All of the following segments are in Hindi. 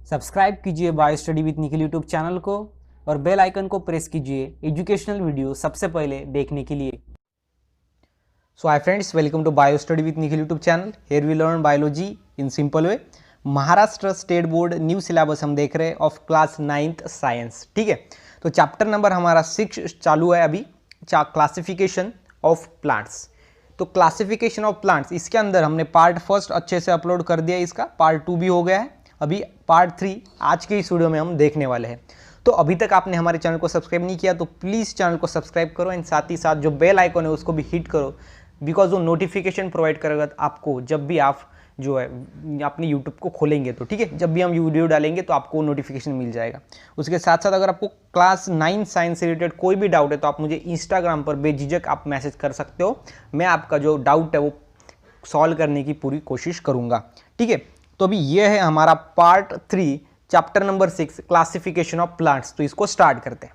सब्सक्राइब कीजिए bio study with Nikhil YouTube channel को और बेल आइकन को प्रेस कीजिए एजुकेशनल वीडियो सबसे पहले देखने के लिए। So hi friends, welcome to bio study with Nikhil YouTube channel. Here we learn biology in simple way. Maharashtra state board new syllabus हम देख रहे हैं ऑफ क्लास 9th साइंस। ठीक है, तो चैप्टर नंबर हमारा 6 चालू है अभी, क्लासिफिकेशन ऑफ प्लांट्स। तो क्लासिफिकेशन ऑफ प्लांट्स, इसके अंदर हमने पार्ट फर्स्ट अच्छे से अपलोड कर दिया, इसका पार्ट 2 भी हो गया है। अभी पार्ट 3 आज के इस वीडियो में हम देखने वाले हैं। तो अभी तक आपने हमारे चैनल को सब्सक्राइब नहीं किया तो प्लीज़ चैनल को सब्सक्राइब करो एंड साथ ही साथ जो बेल आइकन है उसको भी हिट करो, बिकॉज वो नोटिफिकेशन प्रोवाइड करेगा आपको जब भी आप जो है अपने यूट्यूब को खोलेंगे तो। ठीक है, जब भी हम वीडियो डालेंगे तो आपको नोटिफिकेशन मिल जाएगा। उसके साथ साथ अगर आपको क्लास 9 साइंस से रिलेटेड कोई भी डाउट है तो आप मुझे इंस्टाग्राम पर बेझिझक आप मैसेज कर सकते हो। मैं आपका जो डाउट है वो सॉल्व करने की पूरी कोशिश करूँगा। ठीक है, तो अभी ये है हमारा part 3 chapter number 6 classification of plants. तो इसको स्टार्ट करते हैं।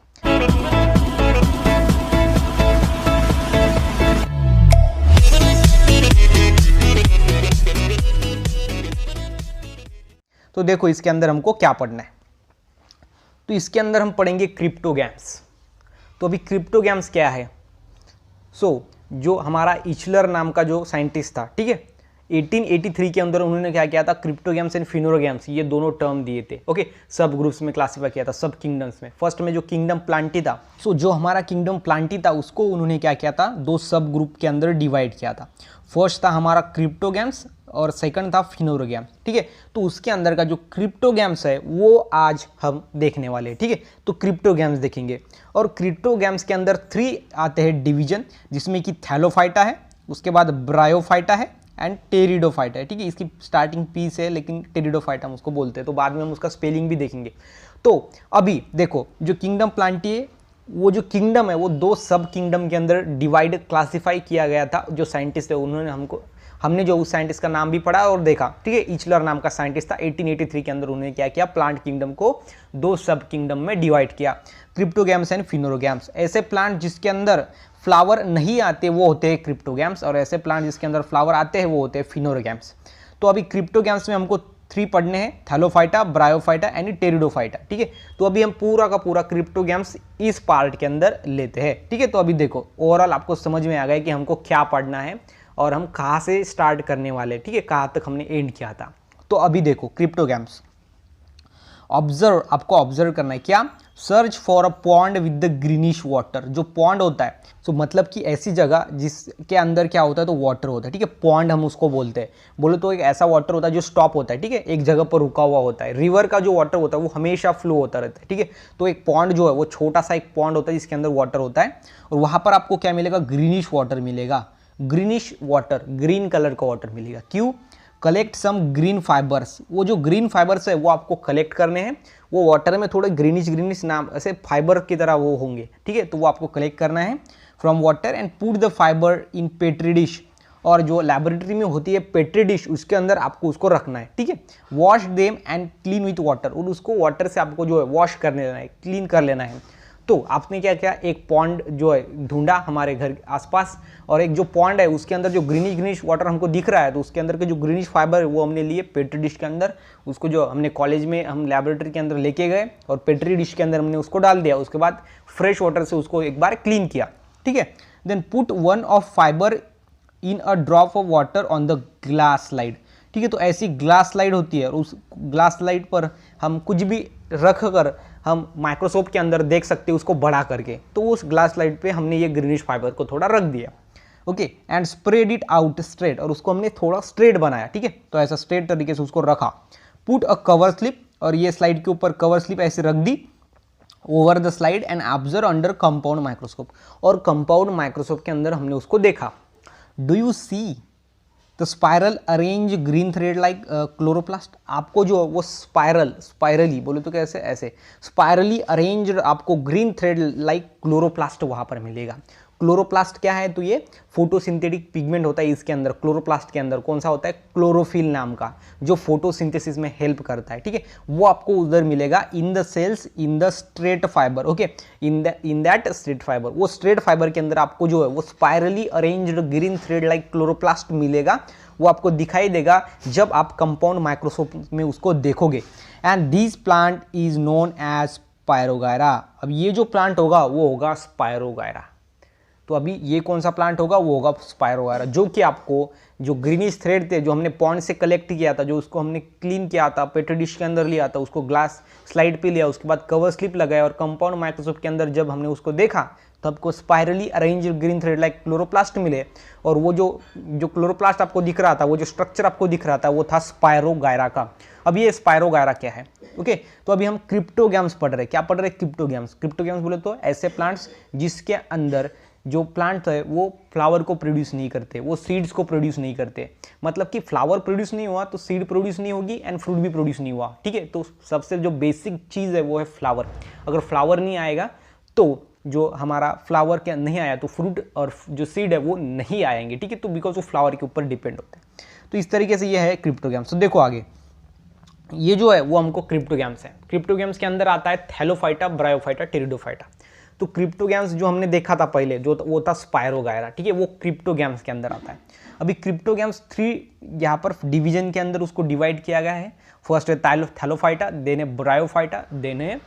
तो देखो इसके अंदर हमको क्या पढ़ना है। तो इसके अंदर हम पढ़ेंगे क्रिप्टोगैम्स। तो अभी क्रिप्टोगैम्स क्या है? जो हमारा इचलर नाम का जो साइंटिस्ट था, ठीक है, 1883 के अंदर उन्होंने क्या किया था, क्रिप्टोगैम्स एंड फिनोरोगैम्स ये दोनों टर्म दिए थे। ओके, सब ग्रुप्स में क्लासीफाई किया था, सब किंगडम्स में। फर्स्ट में जो किंगडम प्लांटी था, जो हमारा किंगडम प्लांटी था उसको उन्होंने क्या किया था, 2 सब ग्रुप के अंदर डिवाइड किया था। फर्स्ट था हमारा क्रिप्टोगैम्स और सेकंड था फिनोरोगैम्स। ठीक है, तो उसके अंदर का जो क्रिप्टोगैम्स है वो आज हम देखने वाले हैं। ठीक है, तो क्रिप्टोगैम्स देखेंगे और क्रिप्टोगैम्स के अंदर 3 आते हैं डिवीजन, जिसमें कि थैलोफाइटा है, उसके बाद ब्रायोफाइटा है एंड टेरिडोफाइटा है। ठीक है, इसकी स्टार्टिंग पी से, लेकिन टेरिडोफाइटा हम उसको बोलते हैं, तो बाद में हम उसका स्पेलिंग भी देखेंगे। तो अभी देखो जो किंगडम प्लांटी है, वो जो किंगडम है वो 2 सब किंगडम के अंदर डिवाइड क्लासिफाई किया गया था। जो साइंटिस्ट है उन्होंने हमने जो उस साइंटिस्ट का नाम भी पढ़ा और देखा। ठीक है, इचलर नाम का साइंटिस्ट था। 1883 के अंदर उन्होंने क्या किया, प्लांट किंगडम को 2 सब किंगडम में डिवाइड किया, क्रिप्टोगैम्स एंड फिनोरोगैम्स। ऐसे प्लांट जिसके अंदर फ्लावर नहीं आते वो होते हैं क्रिप्टोगैम्स, और ऐसे प्लांट जिसके अंदर फ्लावर आते हैं वो होते हैं फिनोरोगैम्स। तो अभी क्रिप्टोगैम्स में हमको 3 पढ़ने हैं, थैलोफाइटा, ब्रायोफाइटा एंड टेरिडोफाइटा। ठीक है, तो अभी हम पूरा का पूरा क्रिप्टोगैम्स इस पार्ट के अंदर लेते हैं। ठीक है, तो अभी देखो ओवरऑल आपको समझ में आ गया कि हमको क्या पढ़ना है और हम कहाँ से स्टार्ट करने वाले हैं। ठीक है, कहाँ तक हमने एंड किया था। तो अभी देखो क्रिप्टोगैम्स, ऑब्जर्व, आपको ऑब्जर्व करना है क्या, search for a pond with the greenish water. जो पॉन्ड होता है मतलब कि ऐसी जगह जिसके अंदर क्या होता है, तो वाटर होता है। ठीक है, पॉन्ड हम उसको बोलते हैं। बोलो तो एक ऐसा वाटर होता है जो स्टॉप होता है। ठीक है, एक जगह पर रुका हुआ होता है। रिवर का जो वाटर होता है वो हमेशा फ्लो होता रहता है। ठीक है, तो एक पॉन्ड जो है वो छोटा सा एक पॉन्ड होता है जिसके अंदर वाटर होता है, और वहां पर आपको क्या मिलेगा, ग्रीनिश वाटर मिलेगा। ग्रीनिश वाटर, ग्रीन कलर का वाटर मिलेगा। क्यों? Collect some green fibres. वो जो ग्रीन फाइबर्स है वो आपको कलेक्ट करने हैं। वो वाटर में थोड़े ग्रीनिश नाम ऐसे फाइबर की तरह वो होंगे। ठीक है, तो वो आपको कलेक्ट करना है from water and put the fibre in petri dish. और जो लैबोरेटरी में होती है पेट्री डिश, उसके अंदर आपको उसको रखना है। ठीक है, wash them and clean with water. और उसको वाटर से आपको जो है वॉश कर लेना है, क्लीन कर लेना है। तो आपने क्या किया, एक पॉन्ड जो है ढूंढा हमारे घर के आसपास, और एक जो पॉन्ड है उसके अंदर जो ग्रीनिश वाटर हमको दिख रहा है, तो उसके अंदर के जो ग्रीनिश फाइबर है वो हमने लिए पेट्री डिश के अंदर। उसको जो हमने कॉलेज में हम लैबोरेटरी के अंदर लेके गए और पेट्री डिश के अंदर हमने उसको डाल दिया। उसके बाद फ्रेश वाटर से उसको एक बार क्लीन किया। ठीक है, then put 1 of fibre in a drop of water on the glass slide. ठीक है, तो ऐसी ग्लास स्लाइड होती है और उस ग्लास स्लाइड पर हम कुछ भी रख कर हम माइक्रोस्कोप के अंदर देख सकते हैं उसको बड़ा करके। तो उस ग्लास स्लाइड पे हमने ये ग्रीनिश फाइबर को थोड़ा रख दिया। Okay, and spread it out straight, और उसको हमने थोड़ा स्ट्रेट बनाया। ठीक है, तो ऐसा स्ट्रेट तरीके से उसको रखा। पुट अ कवर स्लिप, और ये स्लाइड के ऊपर कवर स्लिप ऐसे रख दी over the slide and observe under compound microscope. और कंपाउंड माइक्रोस्कोप के अंदर हमने उसको देखा। Do you see the spiral arrange green thread like chloroplast. आपको जो वो स्पाइरली बोले तो कैसे, ऐसे स्पाइरली अरेंज आपको ग्रीन थ्रेड लाइक क्लोरोप्लास्ट वहाँ पर मिलेगा। क्लोरोप्लास्ट क्या है, तो ये फोटोसिंथेटिक पिगमेंट होता है इसके अंदर। क्लोरोप्लास्ट के अंदर कौन सा होता है, क्लोरोफिल नाम का, जो फोटोसिंथेसिस में हेल्प करता है। ठीक है, वो आपको उधर मिलेगा in the cells in the straight fibre. Okay, in that straight fibre, वो स्ट्रेट फाइबर के अंदर आपको जो है वो spirally arranged green thread like chloroplast मिलेगा। वो आपको दिखाई देगा जब आप कंपाउंड माइक्रोस्कोप में उसको देखोगे। And this plant is known as spirogyra. अब ये जो प्लांट होगा वो होगा स्पायरोगायरा। तो अभी ये कौन सा प्लांट होगा, वो होगा स्पायरोगायरा, जो कि आपको जो ग्रीनिश थ्रेड थे जो हमने पॉन्ड से कलेक्ट किया था, जो उसको हमने क्लीन किया था, पेट्री डिश के अंदर लिया था, उसको ग्लास स्लाइड पे लिया, उसके बाद कवर स्लिप लगाया और कंपाउंड माइक्रोस्कोप के अंदर जब हमने उसको देखा तो आपको spirally arrange green thread like chloroplast मिले। और वो जो क्लोरोप्लास्ट आपको दिख रहा था, वो जो स्ट्रक्चर आपको दिख रहा था, वो था स्पायरोगायरा का। अब ये स्पायरोगायरा क्या है, ओके। तो अभी हम क्रिप्टोगैम्स पढ़ रहे हैं। क्या पढ़ रहे हैं? क्रिप्टोगैम्स। क्रिप्टोगैम्स बोले तो ऐसे प्लांट्स जिसके अंदर जो प्लांट है वो फ्लावर को प्रोड्यूस नहीं करते, वो सीड्स को प्रोड्यूस नहीं करते। मतलब कि फ्लावर प्रोड्यूस नहीं हुआ तो सीड प्रोड्यूस नहीं होगी एंड फ्रूट भी प्रोड्यूस नहीं हुआ, ठीक है। तो सबसे जो बेसिक चीज़ है वो है फ्लावर। अगर फ्लावर नहीं आएगा तो जो हमारा फ्लावर क्या नहीं आया तो फ्रूट और जो सीड है वो नहीं आएंगे, ठीक है। तो बिकॉज वो फ्लावर के ऊपर डिपेंड होते हैं। तो इस तरीके से ये है क्रिप्टोगैम्स। तो देखो आगे ये जो है वो हमको क्रिप्टोगैम्स है। क्रिप्टोगैम्स के अंदर आता है थैलोफाइटा, ब्रायोफाइटा, टेरिडोफाइटा। तो क्रिप्टोगैम्स जो हमने देखा था पहले जो वो था स्पायरोगायरा, ठीक है, वो क्रिप्टोगैम्स के अंदर आता है। अभी क्रिप्टोगैम्स 3 यहाँ पर डिवीजन के अंदर उसको डिवाइड किया गया है। फर्स्ट है थैलोफाइटा, देन है ब्रायोफाइटा, देन है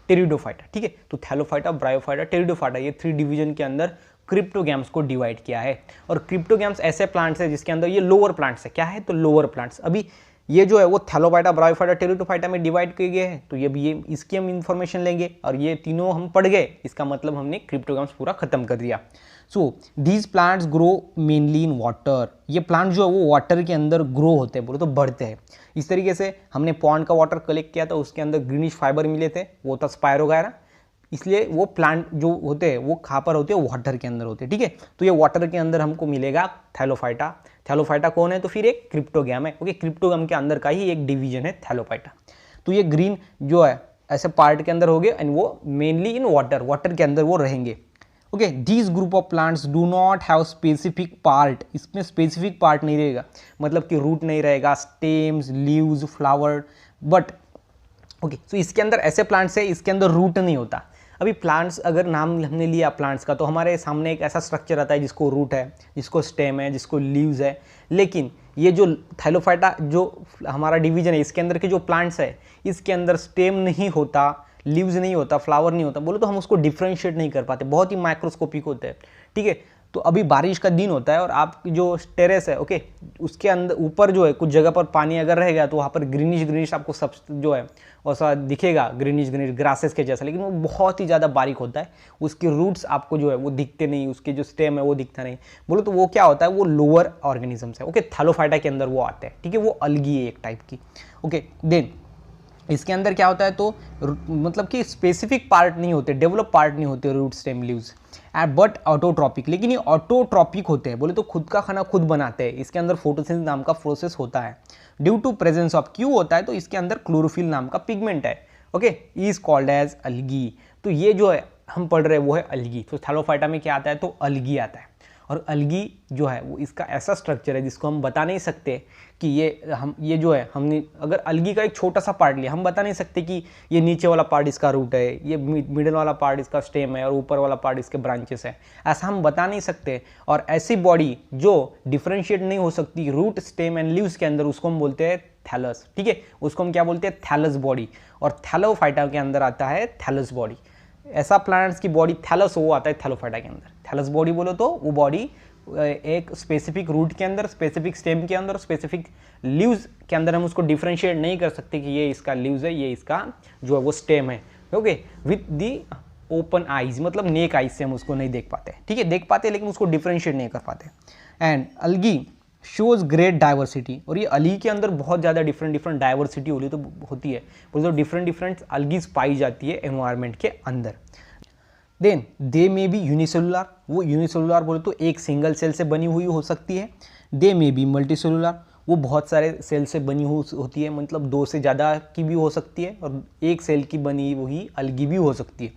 टेरिडोफाइटा, ठीक है। तो थैलोफाइटा, ब्रायोफाइटा, टेरिडोफाइटा ये 3 डिवीजन के अंदर क्रिप्टोगैम्स को डिवाइड किया है। और क्रिप्टोगैम्स ऐसे प्लांट्स है जिसके अंदर ये लोअर प्लांट्स है। क्या है? तो लोअर प्लांट्स। अभी ये जो है वो थैलोफाइटा, ब्रायोफाइटा, टेरिडोफाइटा में डिवाइड किए गए हैं। तो ये भी ये इसकी हम इंफॉर्मेशन लेंगे और ये तीनों हम पढ़ गए, इसका मतलब हमने क्रिप्टोगैम्स पूरा खत्म कर दिया। So these plants grow mainly in water. ये प्लांट जो है वो वाटर के अंदर ग्रो होते हैं, बोले तो बढ़ते हैं। इस तरीके से हमने पॉन्ड का वाटर कलेक्ट किया था, उसके अंदर ग्रीनिश फाइबर मिले थे, वो था स्पायरोगायरा। इसलिए वो प्लांट जो होते हैं वो कहाँ पर होते हैं? वाटर के अंदर होते हैं, ठीक है। तो ये वाटर के अंदर हमको मिलेगा थैलोफाइटा। थैलोफाइटा कौन है? तो फिर एक क्रिप्टोगैम है, ओके। क्रिप्टोगैम के अंदर का ही एक डिवीजन है थैलोफाइटा। तो ये ग्रीन जो है ऐसे पार्ट के अंदर हो गए एंड वो मेनली इन वाटर के अंदर वो रहेंगे, okay. These group of plants do not have specific part. इसमें स्पेसिफिक पार्ट नहीं रहेगा, मतलब कि रूट नहीं रहेगा, stems, leaves, flower, but okay. So इसके अंदर ऐसे प्लांट्स है इसके अंदर रूट नहीं होता। अभी प्लांट्स अगर नाम हमने लिया प्लांट्स का तो हमारे सामने एक ऐसा स्ट्रक्चर आता है जिसको रूट है, जिसको स्टेम है, जिसको लीव्स है। लेकिन ये जो थैलोफाइटा जो हमारा डिवीजन है इसके अंदर के जो प्लांट्स है इसके अंदर स्टेम नहीं होता, लीव्स नहीं होता, फ्लावर नहीं होता, बोलो तो हम उसको डिफ्रेंशिएट नहीं कर पाते, बहुत ही माइक्रोस्कोपिक होते हैं, ठीक है। तो अभी बारिश का दिन होता है और आप जो टेरेस है, ओके, उसके अंदर ऊपर जो है कुछ जगह पर पानी अगर रहेगा तो वहाँ पर ग्रीनिश आपको सब जो है वैसा दिखेगा, ग्रीनिश ग्रासेस के जैसा, लेकिन वो बहुत ही ज़्यादा बारीक होता है। उसके रूट्स आपको जो है वो दिखते नहीं, उसके जो स्टेम है वो दिखता नहीं। बोलो तो वो क्या होता है? वो लोअर ऑर्गेनिजम्स है, ओके। थैलोफाइटा के अंदर वो आते हैं, ठीक है। वो अलगी है एक टाइप की, ओके। देन इसके अंदर क्या होता है? तो मतलब कि स्पेसिफिक पार्ट नहीं होते, डेवलप पार्ट नहीं होते root, stem, leaves, but autotrophic. लेकिन ये ऑटोट्रॉपिक होते हैं, बोले तो खुद का खाना खुद बनाते हैं। इसके अंदर फोटोसिंथेसिस नाम का प्रोसेस होता है ड्यू टू प्रेजेंस ऑफ, क्यों होता है? तो इसके अंदर क्लोरोफिल नाम का पिगमेंट है, ओके, इज कॉल्ड एज अलगी। तो ये जो है हम पढ़ रहे हैं वो है अलगी। तो थैलोफाइटा में क्या आता है? तो अलगी आता है। और अलगी जो है वो इसका ऐसा स्ट्रक्चर है जिसको हम बता नहीं सकते कि ये जो है हमने अगर अलगी का एक छोटा सा पार्ट लिया, हम बता नहीं सकते कि ये नीचे वाला पार्ट इसका रूट है, ये मिडिल वाला पार्ट इसका स्टेम है और ऊपर वाला पार्ट इसके ब्रांचेस है, ऐसा हम बता नहीं सकते। और ऐसी बॉडी जो डिफ्रेंशिएट नहीं हो सकती रूट, स्टेम एंड लीव्स के अंदर, उसको हम बोलते हैं थैलस, ठीक है। उसको हम क्या बोलते हैं? Thallus body. और थैलोफाइटा के अंदर आता है थैलस बॉडी। ऐसा प्लांट्स की बॉडी थैलस वो आता है थैलोफाइटा के अंदर। थैलस बॉडी बोलो तो वो बॉडी एक स्पेसिफिक रूट के अंदर, स्पेसिफिक स्टेम के अंदर, स्पेसिफिक लीव्स के अंदर हम उसको डिफरेंशिएट नहीं कर सकते कि ये इसका लीव्स है, ये इसका जो है वो स्टेम है, okay. With the open eyes, मतलब नेक आइज से हम उसको नहीं देख पाते, ठीक है। देख पाते लेकिन उसको डिफरेंशिएट नहीं कर पाते। And algae shows great diversity. और ये अलगी के अंदर बहुत ज़्यादा डिफरेंट डाइवर्सिटी होती है, तो डिफरेंट अलगीज पाई जाती है एनवायरनमेंट के अंदर। Then they may be unicellular. वो यूनिसेलुलर बोले तो एक सिंगल सेल से बनी हुई हो सकती है। दे मे बी मल्टीसेलुलर, वो बहुत सारे सेल से बनी होती है, मतलब 2 से ज़्यादा की भी हो सकती है और एक सेल की बनी हुई अलगी भी हो सकती है।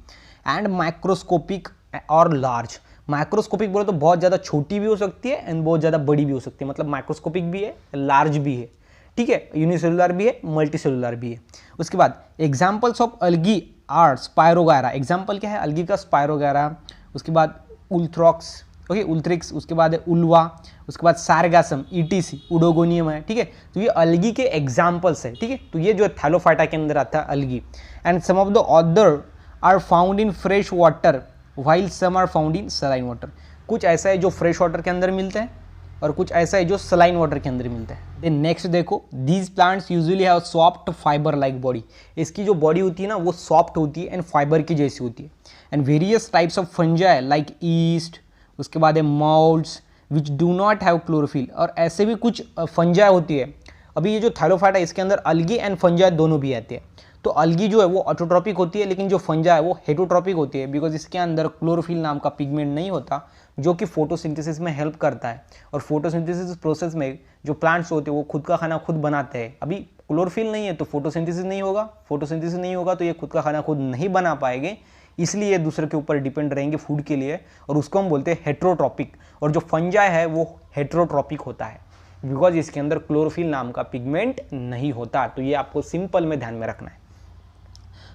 एंड माइक्रोस्कोपिक और लार्ज। माइक्रोस्कोपिक बोले तो बहुत ज़्यादा छोटी भी हो सकती है एंड बहुत ज़्यादा बड़ी भी हो सकती है, मतलब माइक्रोस्कोपिक भी है, लार्ज भी है, ठीक है। यूनिसेलुलर भी है, मल्टीसेलुलर भी है। उसके बाद examples of algae are spirogyra. Example क्या है अलगी का? स्पायरोगायरा। उसके बाद उल्थ्रॉक्स, ओके, उल्थ्रिक्स, उसके बाद है उल्वा, उसके बाद सारगासम, ईटीसी, उडोगोनियम है, ठीक है। तो ये अलगी के एग्जाम्पल्स है, ठीक है। तो ये जो है थैलोफाइटा के अंदर आता है algae. And some of the other are found in fresh water while some are found in saline water. कुछ ऐसा है जो फ्रेश वाटर के अंदर मिलते हैं और कुछ ऐसा है जो सलाइन वाटर के अंदर मिलता है। देन नेक्स्ट देखो, these plants usually have soft fibre like body. इसकी जो बॉडी होती है ना वो सॉफ्ट होती है एंड फाइबर की जैसी होती है। And various types of fungi like east, उसके बाद है moulds which do not have chlorophyll, और ऐसे भी कुछ फंजाई होती है। अभी ये जो थैलोफाइटा इसके अंदर अलगी एंड फंजाई दोनों भी आते हैं। तो अलगी जो है वो ऑटोट्रॉपिक होती है, लेकिन जो फंजा है वो हेटरोट्रॉपिक होती है, बिकॉज इसके अंदर क्लोरोफिल नाम का पिगमेंट नहीं होता जो कि फोटोसिंथेसिस में हेल्प करता है। और फोटोसिंथेसिस प्रोसेस में जो प्लांट्स होते हैं वो खुद का खाना खुद बनाते हैं। अभी क्लोरोफिल नहीं है तो फोटोसिंथेसिस नहीं होगा, फोटोसिंथेसिस नहीं होगा तो ये खुद का खाना खुद नहीं बना पाएंगे, इसलिए दूसरे के ऊपर डिपेंड रहेंगे फूड के लिए, और उसको हम बोलते हैं हेटरोट्रॉपिक। और जो फंजा है वो हेटरोट्रॉपिक होता है बिकॉज इसके अंदर क्लोरोफिल नाम का पिगमेंट नहीं होता। तो ये आपको सिंपल में ध्यान में रखना है।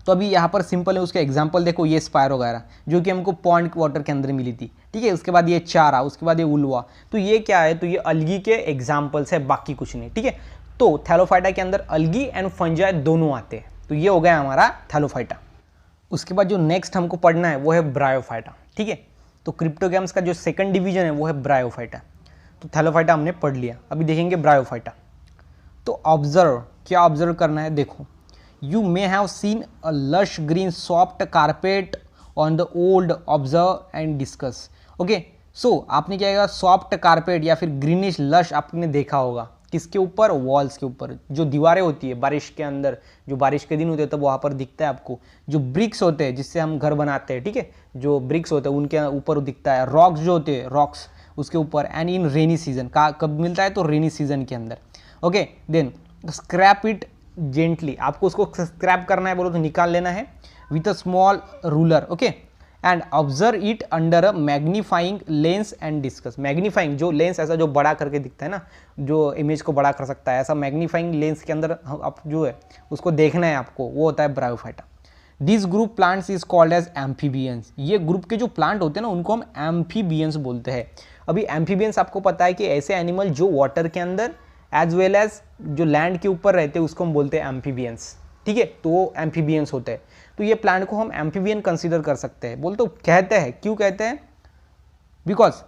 तो अभी यहाँ पर सिंपल है, उसका एग्जांपल देखो, ये स्पायरो वगैरह जो कि हमको पॉन्ड वाटर के अंदर मिली थी, ठीक है। उसके बाद ये चारा, उसके बाद ये उल्वा, तो ये क्या है, तो ये अलगी के एग्जाम्पल्स है, बाकी कुछ नहीं, ठीक है। तो थैलोफाइटा के अंदर अलगी एंड फंजाई दोनों आते हैं। तो ये हो गया हमारा थैलोफाइटा। उसके बाद जो नेक्स्ट हमको पढ़ना है वो है ब्रायोफाइटा, ठीक है। तो क्रिप्टोगैम्स का जो सेकंड डिवीजन है वो है ब्रायोफाइटा। तो थैलोफाइटा हमने पढ़ लिया, अभी देखेंगे ब्रायोफाइटा। तो ऑब्जर्व, क्या ऑब्जर्व करना है, देखो, you may have seen a lush green soft carpet on the old, observe and discuss। okay, so आपने क्या किया, सॉफ्ट कारपेट या फिर ग्रीनिश लश आपने देखा होगा, किसके ऊपर, वॉल्स के ऊपर, जो दीवारें होती है बारिश के अंदर, जो बारिश के दिन होते हैं तब वहाँ पर दिखता है आपको। जो ब्रिक्स होते हैं जिससे हम घर बनाते हैं, ठीक है, जो ब्रिक्स होते हैं उनके ऊपर दिखता है। रॉक्स जो होते हैं, रॉक्स उसके ऊपर। एंड इन रेनी सीजन का कब मिलता है, तो रेनी सीजन के अंदर। Okay, then scrap it gently, आपको उसको स्क्रैप करना है, बोलो तो निकाल लेना है with a small ruler. Okay, and observe it under a magnifying lens and discuss. Magnifying जो लेंस ऐसा जो बड़ा करके दिखता है ना, जो इमेज को बड़ा कर सकता है, ऐसा मैग्नीफाइंग लेंस के अंदर आप जो है उसको देखना है आपको, वो होता है bryophyta. This group plants is called as amphibians. ये ग्रुप के जो प्लांट होते हैं ना उनको हम एम्फीबियंस बोलते हैं। अभी एम्फीबियंस आपको पता है कि ऐसे एनिमल जो वाटर के अंदर एज वेल एज जो लैंड के ऊपर रहते हैं उसको हम बोलते हैं एम्फीबियंस, ठीक है। तो वो एम्फीबियंस होते हैं। तो ये प्लांट को हम एम्फीबियन कंसीडर कर सकते हैं। बोल तो कहते हैं, क्यों कहते हैं, because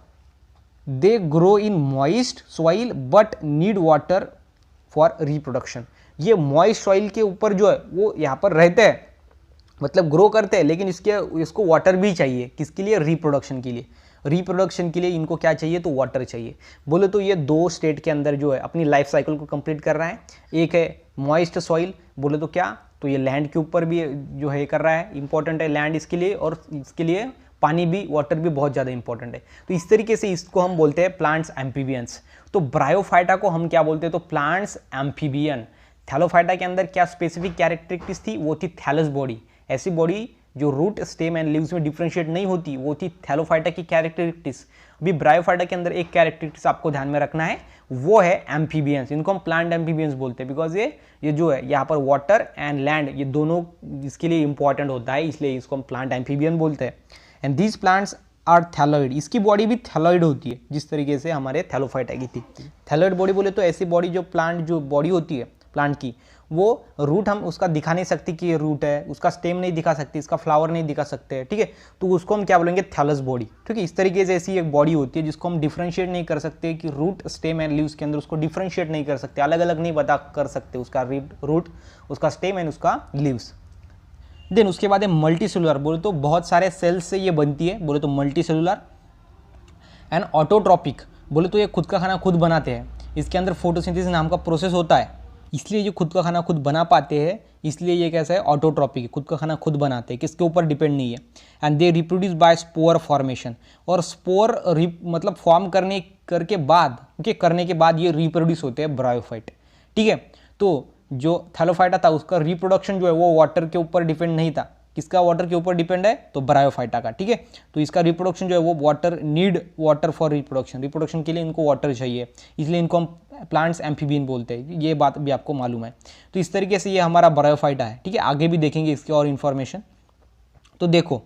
they grow in moist soil but need water for reproduction. ये मॉइस्ट सॉइल के ऊपर जो है वो यहाँ पर रहते हैं, मतलब ग्रो करते हैं, लेकिन इसको वाटर भी चाहिए, किसके लिए, रिप्रोडक्शन के लिए। रिप्रोडक्शन के लिए इनको क्या चाहिए, तो वाटर चाहिए। बोले तो ये दो स्टेट के अंदर जो है अपनी लाइफ साइकिल को कंप्लीट कर रहा है। एक है मॉइस्ट सॉइल, बोले तो क्या, तो ये लैंड के ऊपर भी जो है कर रहा है, इंपॉर्टेंट है लैंड इसके लिए, और इसके लिए पानी भी, वाटर भी बहुत ज़्यादा इंपॉर्टेंट है। तो इस तरीके से इसको हम बोलते हैं प्लांट्स एम्फीबियंस। तो ब्रायोफाइटा को हम क्या बोलते हैं, तो प्लांट्स एम्फीबियन। थैलोफाइटा के अंदर क्या स्पेसिफिक कैरेक्टरिस्टिक्स थी, वो थी थैलस बॉडी। ऐसी बॉडी जो रूट, स्टेम एंड लीव्स में डिफरेंशिएट नहीं होती, वो थी थैलोफाइटा की कैरेक्टरिस्टिक्स। अभी ब्रायोफाइटा के अंदर एक कैरेक्टरिस्टिक्स आपको ध्यान में रखना है, वो है एम्फीबियंस। इनको हम प्लांट एम्फीबियंस बोलते हैं बिकॉज ये जो है यहाँ पर वाटर एंड लैंड ये दोनों इसके लिए इंपॉर्टेंट होता है, इसलिए इसको हम प्लांट एम्फीबियन बोलते हैं। And these plants are thalloid. इसकी बॉडी भी थैलोइड होती है, जिस तरीके से हमारे थैलोफाइटा की थी। थैलोइड बॉडी बोले तो ऐसी बॉडी जो प्लांट जो बॉडी होती है प्लांट की, वो रूट हम उसका दिखा नहीं सकती कि ये रूट है, उसका स्टेम नहीं दिखा सकती, इसका फ्लावर नहीं दिखा सकते, ठीक है। तो उसको हम क्या बोलेंगे, थैलस बॉडी, ठीक है। इस तरीके से ऐसी एक बॉडी होती है जिसको हम डिफरेंशिएट नहीं कर सकते कि रूट, स्टेम एंड लीव्स के अंदर उसको डिफरेंशिएट नहीं कर सकते, अलग अलग नहीं बता कर सकते उसका रूट, उसका स्टेम एंड उसका लीव्स। देन उसके बाद है मल्टी सेलुलर। बोले तो बहुत सारे सेल्स से ये बनती है, बोले तो मल्टी सेलुलर। एंड ऑटोट्रॉपिक, बोले तो ये खुद का खाना खुद बनाते हैं। इसके अंदर फोटोसिंथेसिस नाम का प्रोसेस होता है, इसलिए ये खुद का खाना खुद बना पाते हैं, इसलिए ये कैसा है, ऑटोट्रॉपिक, खुद का खाना खुद बनाते हैं, किसके ऊपर डिपेंड नहीं है। And they reproduce by spore formation. और स्पोर मतलब फॉर्म करने के बाद ये रिप्रोड्यूस होते हैं ब्रायोफाइट, ठीक है। तो जो थैलोफाइटा था उसका रिप्रोडक्शन जो है वो वाटर के ऊपर डिपेंड नहीं था। किसका वाटर के ऊपर डिपेंड है, तो ब्रायोफाइटा का, ठीक है। तो इसका रिप्रोडक्शन जो है वो नीड वाटर फॉर रिप्रोडक्शन के लिए इनको वाटर चाहिए, इसलिए इनको हम प्लांट्स एम्फीबियन बोलते हैं। ये बात भी आपको मालूम है। तो इस तरीके से ये हमारा ब्रायोफाइटा है, ठीक है। आगे भी देखेंगे इसकी और इन्फॉर्मेशन। तो देखो,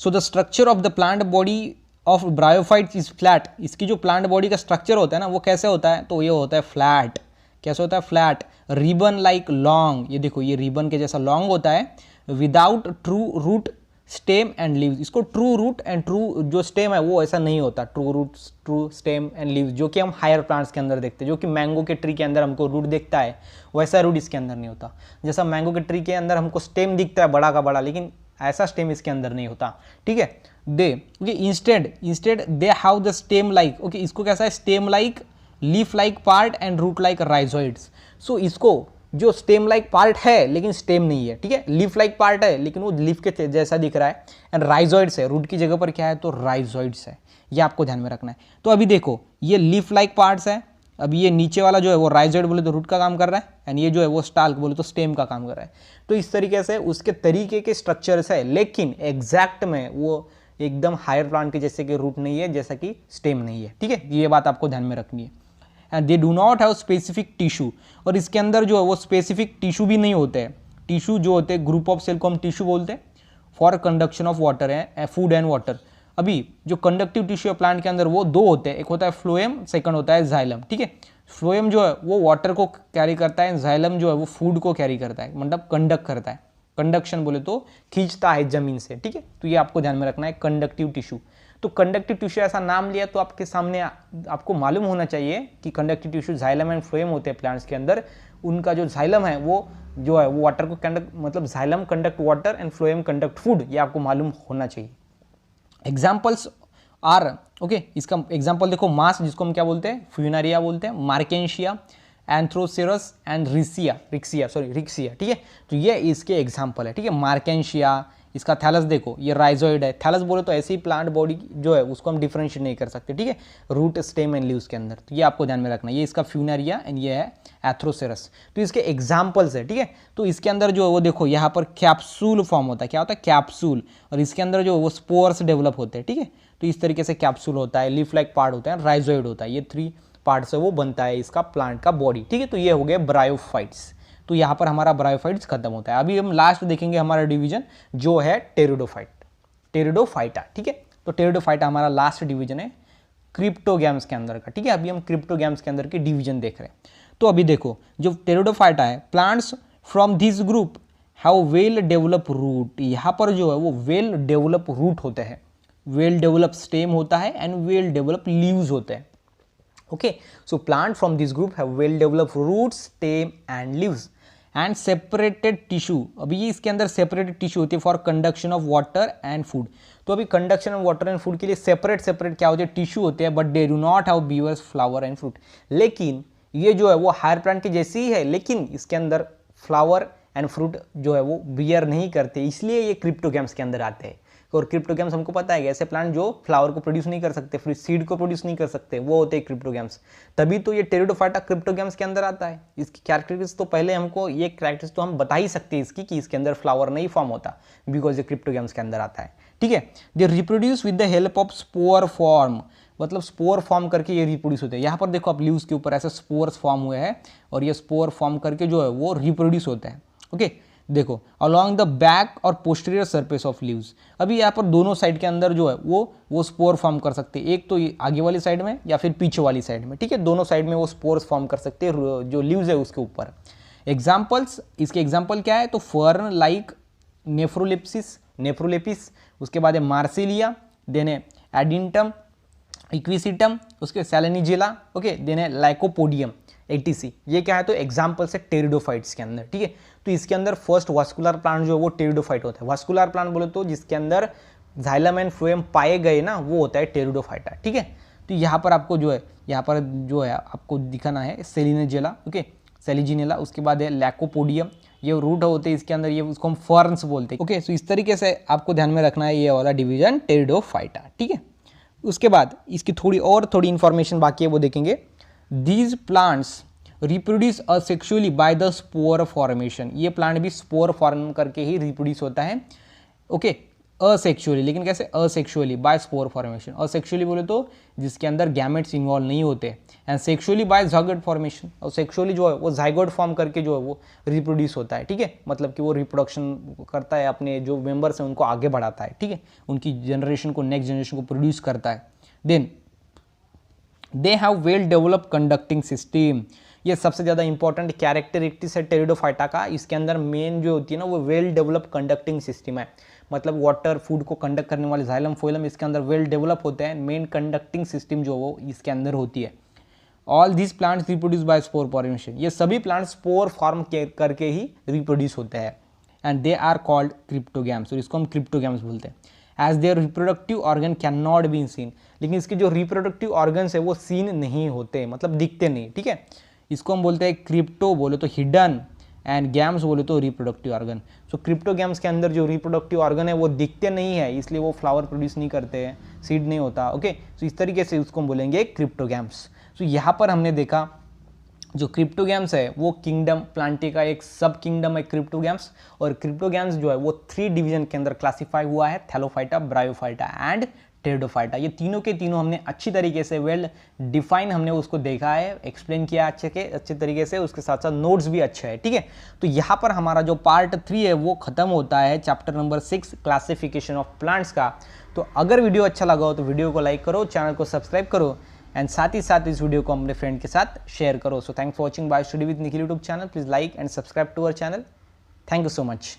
so the structure of the plant body of bryophytes is flat, इसकी जो प्लांट बॉडी का स्ट्रक्चर होता है ना वो कैसे होता है, तो ये होता है फ्लैट। कैसे होता है, फ्लैट। रिबन लाइक लॉन्ग, ये देखो ये रिबन के जैसा लॉन्ग होता है। Without true root stem and leaves, इसको ट्रू रूट एंड ट्रू जो स्टेम है वो ऐसा नहीं होता, true root true stem and leaves जो कि हम हायर प्लांट्स के अंदर देखते हैं, जो कि मैंगो के ट्री के अंदर हमको रूट दिखता है वैसा रूट इसके अंदर नहीं होता। जैसा मैंगो के ट्री के अंदर हमको स्टेम दिखता है बड़ा का बड़ा, लेकिन ऐसा स्टेम इसके अंदर नहीं होता, ठीक है। They okay instead they have the stem like, okay इसको कैसा है, stem like, leaf like part and root like rhizoids. So इसको जो स्टेम लाइक पार्ट है लेकिन स्टेम नहीं है, ठीक है। लीफ लाइक पार्ट है लेकिन वो लीफ के जैसा दिख रहा है, एंड राइजोइड्स है, रूट की जगह पर क्या है तो राइजोइड्स है, ये आपको ध्यान में रखना है। तो अभी देखो ये लीफ लाइक पार्ट्स है, अभी ये नीचे वाला जो है वो राइजोइड बोले तो रूट का काम कर रहा है, एंड ये जो है वो स्टाल्क बोले तो स्टेम का काम कर रहा है। तो इस तरीके से उसके तरीके के स्ट्रक्चर्स है, लेकिन एग्जैक्ट में वो एकदम हायर प्लांट के जैसे कि रूट नहीं है, जैसा कि स्टेम नहीं है, ठीक है। ये बात आपको ध्यान में रखनी है। And they do not have specific tissue, और इसके अंदर जो है वो स्पेसिफिक टिश्यू भी नहीं होते हैं। टिश्यू जो होते हैं, ग्रुप ऑफ सेल को हम टिश्यू बोलते हैं, फॉर कंडक्शन ऑफ वाटर है, फूड एंड वाटर। अभी जो कंडक्टिव टिश्यू है प्लांट के अंदर वो दो होते हैं, एक होता है फ्लोएम, सेकंड होता है जाइलम, ठीक है। फ्लोएम जो है वो वाटर को कैरी करता है, जाइलम जो है वो फूड को कैरी करता है, मतलब कंडक्ट करता है। कंडक्शन बोले तो खींचता है जमीन से, ठीक है। तो ये आपको ध्यान में रखना है, कंडक्टिव टिश्यू। तो कंडक्टिव टिश्यू ऐसा नाम लिया तो आपके सामने आपको मालूम होना चाहिए कि conductive tissue xylem and phloem होते हैं प्लांट्स के अंदर। उनका जो जाइलम है वो जो है वो वाटर को कंडक्ट, मतलब xylem conduct water and phloem conduct food, ये आपको मालूम होना चाहिए। एग्जाम्पल्स आर, ओके इसका एग्जाम्पल देखो, मास जिसको हम क्या बोलते हैं, फ्यूनारिया बोलते हैं, मार्केंशिया, एंथ्रोसेरस एंड रिक्सिया, ठीक है। तो ये इसके एग्जाम्पल है, ठीक है। मार्केंशिया, इसका थैलस देखो ये राइजोइड है, थैलस बोले तो ऐसी प्लांट बॉडी जो है उसको हम डिफरेंशिएट नहीं कर सकते, ठीक है, रूट स्टेम एंड लीव्स के अंदर। तो ये आपको ध्यान में रखना, ये इसका फ्यूनारिया एंड ये है एथ्रोसेरस। तो इसके एग्जाम्पल्स है, ठीक है। तो इसके अंदर जो है वो देखो यहाँ पर कैप्सूल फॉर्म होता है, क्या होता है कैप्सूल, और इसके अंदर जो वो स्पोर्स डेवलप होते हैं, ठीक है। तो इस तरीके से कैप्सूल होता है, लीफ लाइक पार्ट होता है, राइजोइड होता है, ये 3 पार्ट से वो बनता है इसका प्लांट का बॉडी, ठीक है। तो ये हो गए ब्रायोफाइट्स। तो यहाँ पर हमारा ब्रायोफाइट्स खत्म होता है। अभी हम लास्ट देखेंगे हमारा डिवीजन जो है टेरिडोफाइटा, ठीक है। तो टेरिडोफाइटा हमारा लास्ट डिवीजन है क्रिप्टोगैम्स के अंदर का, ठीक है। अभी हम क्रिप्टोगैम्स के अंदर की डिवीजन देख रहे हैं। तो अभी देखो जो टेरिडोफाइटा है, plants from this group have well develop root, यहाँ पर जो है वो वेल डेवलप रूट होते हैं, वेल डेवलप स्टेम होता है एंड वेल डेवलप लीव्स होते हैं, okay. So plant from this group have well develop root stem and leaves and separated tissue. अभी ये इसके अंदर सेपरेटेड टिश्यू होती है for conduction of water and food. तो अभी conduction of water and food के लिए सेपरेट क्या होते हैं, टिश्यू होते हैं, but they do not have beavers flower and fruit. लेकिन ये जो है वो हायर प्लांट की जैसी ही है, लेकिन इसके अंदर फ्लावर एंड फ्रूट जो है वो बियर नहीं करते, इसलिए ये क्रिप्टोगैम्स के अंदर आते हैं। और क्रिप्टोगैम्स हमको पता है कि ऐसे प्लांट जो फ्लावर को प्रोड्यूस नहीं कर सकते, फिर सीड को प्रोड्यूस नहीं कर सकते, वो होते हैं क्रिप्टोगैम्स। तभी तो ये टेरिडोफाइटा क्रिप्टोगैम्स के अंदर आता है। इसकी कैरेक्टरिस्टिक्स तो पहले हमको ये कैरेक्टरिस्टिक्स तो हम बता ही सकते हैं इसकी कि इसके अंदर फ्लावर नहीं फॉर्म होता, बिकॉज ये क्रिप्टोगैम्स के अंदर आता है, ठीक है। They reproduce with the help of spore form, मतलब स्पोर फॉर्म करके ये रिप्रोड्यूस होते हैं। यहाँ पर देखो आप लीव्स के ऊपर ऐसे स्पोर्स फॉर्म हुए हैं और ये स्पोर फॉर्म करके जो है वो रिप्रोड्यूस होते हैं, ओके। देखो अलॉन्ग द बैक और पोस्टीरियर सरफेस ऑफ लीव्स। अभी यहाँ पर दोनों साइड के अंदर जो है वो स्पोर फॉर्म कर सकते हैं, एक तो आगे वाली साइड में या फिर पीछे वाली साइड में, ठीक है। दोनों साइड में वो स्पोर्स फॉर्म कर सकते हैं जो लीव्स है उसके ऊपर। एग्जाम्पल्स, इसके एग्जाम्पल क्या है, तो फर्न लाइक नेफ्रोलेपिस, उसके बाद है मार्सिलिया, देन है एडिंटम, इक्विसिटम, उसके सैलेनिजेला, ओके, देन है लाइकोपोडियम, एटीसी। ये क्या है तो एग्जाम्पल से टेरिडोफाइट्स के अंदर, ठीक है। तो इसके अंदर फर्स्ट वास्कुलर प्लांट जो है वो टेरिडोफाइट होता है। वास्कुलर प्लांट बोले तो जिसके अंदर जाइलम एंड फ्लोएम पाए गए ना, वो होता है टेरिडोफाइटा, ठीक है। तो यहाँ पर आपको जो है आपको दिखाना है सेलिनेजेला, ओके, सेलिजिनेला, उसके बाद है लैकोपोडियम, ये रूट होते हैं इसके अंदर, ये उसको हम फर्न्स बोलते हैं, ओके। सो इस तरीके से आपको ध्यान में रखना है ये वाला डिवीजन टेरिडोफाइटा, ठीक है। उसके बाद इसकी थोड़ी इंफॉर्मेशन बाकी है वो देखेंगे। These plants reproduce asexually by the spore formation, ये प्लांट भी स्पोर फॉर्म करके ही रिप्रोड्यूस होता है, ओके। असेक्सुअली, लेकिन कैसे asexually by spore formation. Asexually बोले तो जिसके अंदर गैमेट्स इन्वॉल्व नहीं होते, and sexually by zygote formation. और सेक्सुअली जो है वो ज़ाइगोट फॉर्म करके जो है वो रिप्रोड्यूस होता है, ठीक है, मतलब कि वो रिप्रोडक्शन करता है, अपने जो मेंबर्स हैं उनको आगे बढ़ाता है, ठीक है, उनकी जनरेशन को, नेक्स्ट जनरेशन को प्रोड्यूस करता है। Then they have well develop conducting system. ये सबसे ज़्यादा इंपॉर्टेंट कैरेक्टरिस्टिक्स है टेरिडोफाइटा का। इसके अंदर मेन जो होती है ना वो वेल डेवलप कंडक्टिंग सिस्टम है, मतलब वाटर फूड को कंडक्ट करने वाले जाइलम फोइलम इसके अंदर वेल डेवलप होते हैं। मेन कंडक्टिंग सिस्टम जो वो इसके अंदर होती है। All these plants reproduce by spore formation. ये सभी प्लांट्स स्पोर फॉर्म करके ही रिप्रोड्यूस होते हैं, and they are called cryptogams, और इसको हम क्रिप्टोगैम्स बोलते हैं। As their reproductive organ can not be seen, लेकिन इसके जो रिप्रोडक्टिव ऑर्गन्स है वो सीन नहीं होते, मतलब दिखते नहीं, ठीक है। इसको हम बोलते हैं क्रिप्टो बोले तो हिडन, एंड गैम्स बोले तो रिप्रोडक्टिव ऑर्गन। सो क्रिप्टोगैम्स के अंदर जो रिप्रोडक्टिव ऑर्गन है वो दिखते नहीं है, इसलिए वो फ्लावर प्रोड्यूस नहीं करते हैं, सीड नहीं होता, ओके। सो इस तरीके से उसको हम बोलेंगे क्रिप्टोगैम्स। सो यहाँ पर हमने देखा जो क्रिप्टोगैम्स है वो किंगडम प्लांटी का एक सब किंगडम है क्रिप्टोगैम्स, और क्रिप्टोगैम्स जो है वो 3 डिवीजन के अंदर क्लासीफाई हुआ है, थैलोफाइटा, ब्रायोफाइटा एंड टेरिडोफाइटा। ये तीनों के तीनों हमने अच्छी तरीके से वेल डिफाइन हमने उसको देखा है, एक्सप्लेन किया अच्छे तरीके से, उसके साथ साथ नोट्स भी अच्छे हैं, ठीक है। तो यहाँ पर हमारा जो पार्ट 3 है वो खत्म होता है chapter number 6 classification of plants का। तो अगर वीडियो अच्छा लगा हो तो वीडियो को लाइक करो, चैनल को सब्सक्राइब करो, एंड साथ ही साथ इस वीडियो को अपने फ्रेंड के साथ शेयर करो। So thanks for watching bio study with Nikhil YouTube channel. Please like and subscribe to our channel. Thank you so much.